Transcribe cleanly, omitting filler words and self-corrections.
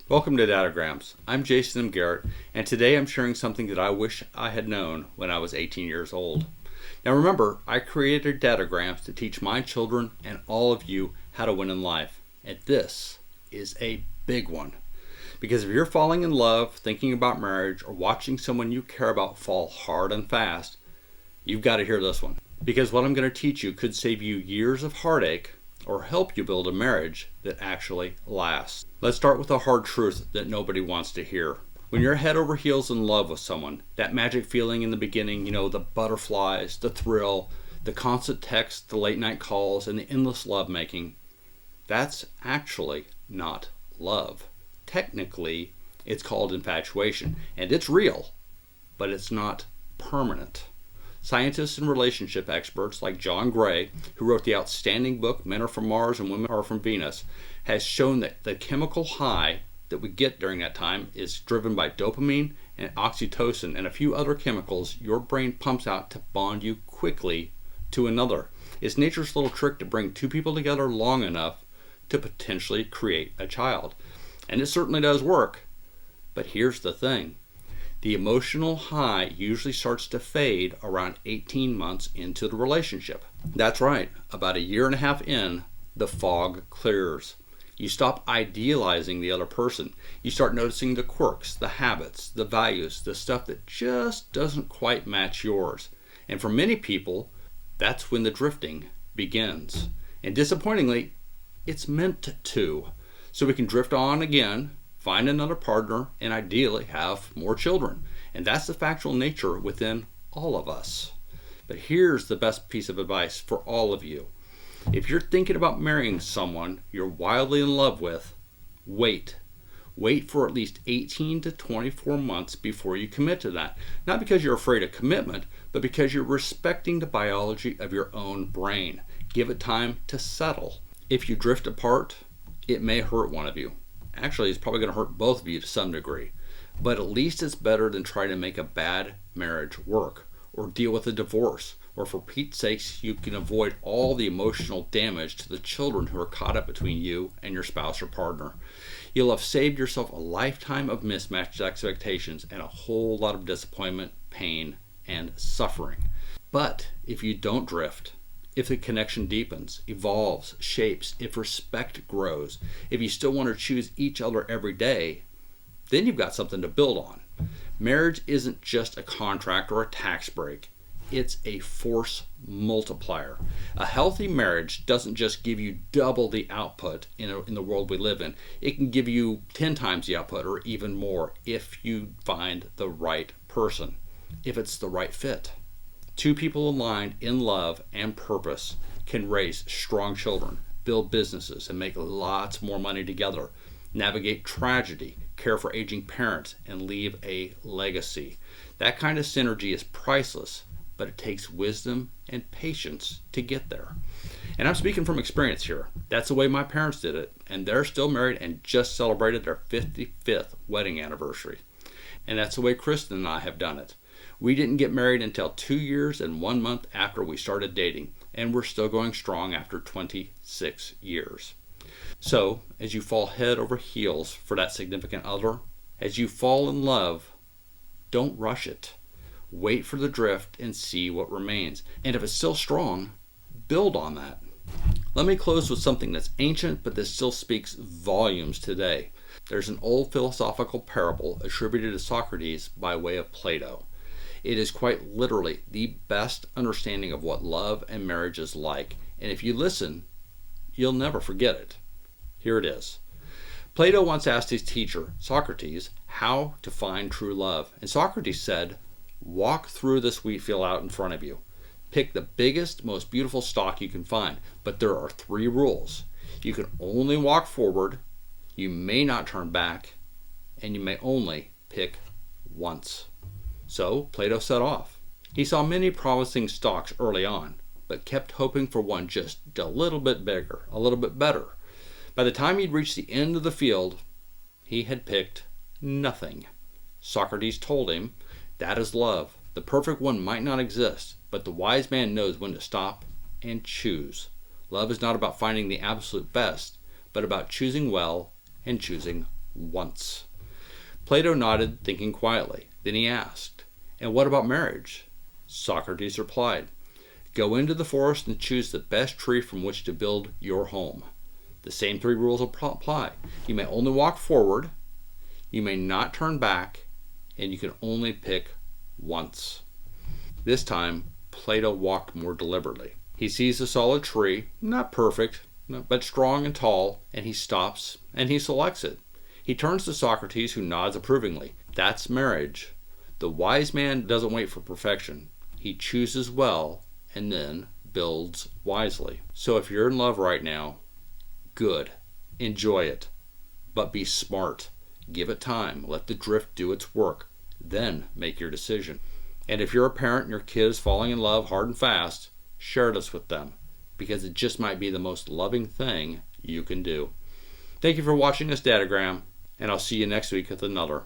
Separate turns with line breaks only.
Welcome to Datograms. I'm Jason M. Garrett, and today I'm sharing something that I wish I had known when I was 18 years old. Now remember, I created Datograms to teach my children and all of you how to win in life. And this is a big one. Because if you're falling in love, thinking about marriage, or watching someone you care about fall hard and fast, you've got to hear this one. Because what I'm going to teach you could save you years of heartache or help you build a marriage that actually lasts. Let's start with a hard truth that nobody wants to hear. When you're head over heels in love with someone, that magic feeling in the beginning, the butterflies, the thrill, the constant texts, the late night calls, and the endless lovemaking, that's actually not love. Technically, it's called infatuation, and it's real, but it's not permanent. Scientists and relationship experts like John Gray, who wrote the outstanding book Men Are From Mars and Women Are From Venus, has shown that the chemical high that we get during that time is driven by dopamine and oxytocin and a few other chemicals your brain pumps out to bond you quickly to another. It's nature's little trick to bring two people together long enough to potentially create a child. And it certainly does work. But here's the thing. The emotional high usually starts to fade around 18 months into the relationship. That's right, about a year and a half in, the fog clears. You stop idealizing the other person. You start noticing the quirks, the habits, the values, the stuff that just doesn't quite match yours. And for many people, that's when the drifting begins. And disappointingly, it's meant to. So we can drift on again, find another partner, and ideally have more children. And that's the factual nature within all of us. But here's the best piece of advice for all of you. If you're thinking about marrying someone you're wildly in love with, wait. Wait for at least 18 to 24 months before you commit to that. Not because you're afraid of commitment, but because you're respecting the biology of your own brain. Give it time to settle. If you drift apart, it may hurt one of you. Actually, it's probably going to hurt both of you to some degree. But at least it's better than trying to make a bad marriage work or deal with a divorce. Or for Pete's sakes, you can avoid all the emotional damage to the children who are caught up between you and your spouse or partner. You'll have saved yourself a lifetime of mismatched expectations and a whole lot of disappointment, pain, and suffering. But if you don't drift, if the connection deepens, evolves, shapes, if respect grows, if you still want to choose each other every day, then you've got something to build on. Marriage isn't just a contract or a tax break. It's a force multiplier. A healthy marriage doesn't just give you double the output in the world we live in. It can give you 10 times the output or even more if you find the right person, if it's the right fit. Two people aligned in love and purpose can raise strong children, build businesses, and make lots more money together, navigate tragedy, care for aging parents, and leave a legacy. That kind of synergy is priceless, but it takes wisdom and patience to get there. And I'm speaking from experience here. That's the way my parents did it, and they're still married and just celebrated their 55th wedding anniversary. And that's the way Kristen and I have done it. We didn't get married until 2 years and 1 month after we started dating, and we're still going strong after 26 years. So, as you fall head over heels for that significant other, as you fall in love, don't rush it. Wait for the drift and see what remains. And if it's still strong, build on that. Let me close with something that's ancient but that still speaks volumes today. There's an old philosophical parable attributed to Socrates by way of Plato. It is quite literally the best understanding of what love and marriage is like. And if you listen, you'll never forget it. Here it is. Plato once asked his teacher, Socrates, how to find true love. And Socrates said, walk through this wheat field out in front of you. Pick the biggest, most beautiful stalk you can find. But there are 3 rules. You can only walk forward, you may not turn back, and you may only pick once. So Plato set off. He saw many promising stalks early on, but kept hoping for one just a little bit bigger, a little bit better. By the time he'd reached the end of the field, he had picked nothing. Socrates told him, that is love. The perfect one might not exist, but the wise man knows when to stop and choose. Love is not about finding the absolute best, but about choosing well and choosing once. Plato nodded, thinking quietly. Then he asked, "And what about marriage?" Socrates replied, "Go into the forest and choose the best tree from which to build your home. The same three rules apply. You may only walk forward, you may not turn back, and you can only pick once." This time, Plato walked more deliberately. He sees a solid tree, not perfect, but strong and tall, and he stops and he selects it. He turns to Socrates, who nods approvingly. That's marriage. The wise man doesn't wait for perfection. He chooses well and then builds wisely. So if you're in love right now, good. Enjoy it. But be smart. Give it time. Let the drift do its work. Then make your decision. And if you're a parent and your kid is falling in love hard and fast, share this with them, because it just might be the most loving thing you can do. Thank you for watching this Dadogram, and I'll see you next week with another.